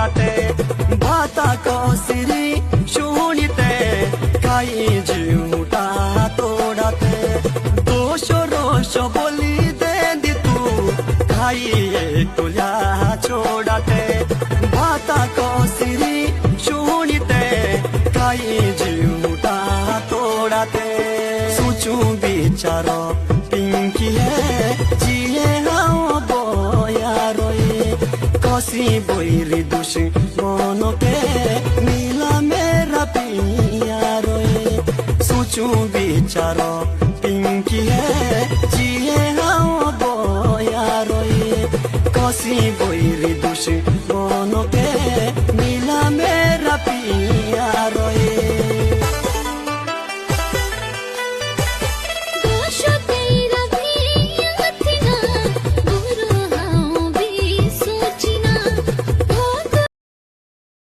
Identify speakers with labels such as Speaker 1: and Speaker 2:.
Speaker 1: छोड़ाते भाता को सिरी शुनिते काई जीवटा तोड़ाते दोष रोष बोली दे दी तू खाई तुला छोड़ाते भाता को सिरी शुनिते काई जीवटा तोड़ाते सोचू बिचारो पिंकी है जिए हाँ बोया रोए कसी बोरी दुष मोनो के मिला मेरा पिया रोए सोचू बिचारो पिंकी है जिए हाँ बोया रोए कसी बोरी दुष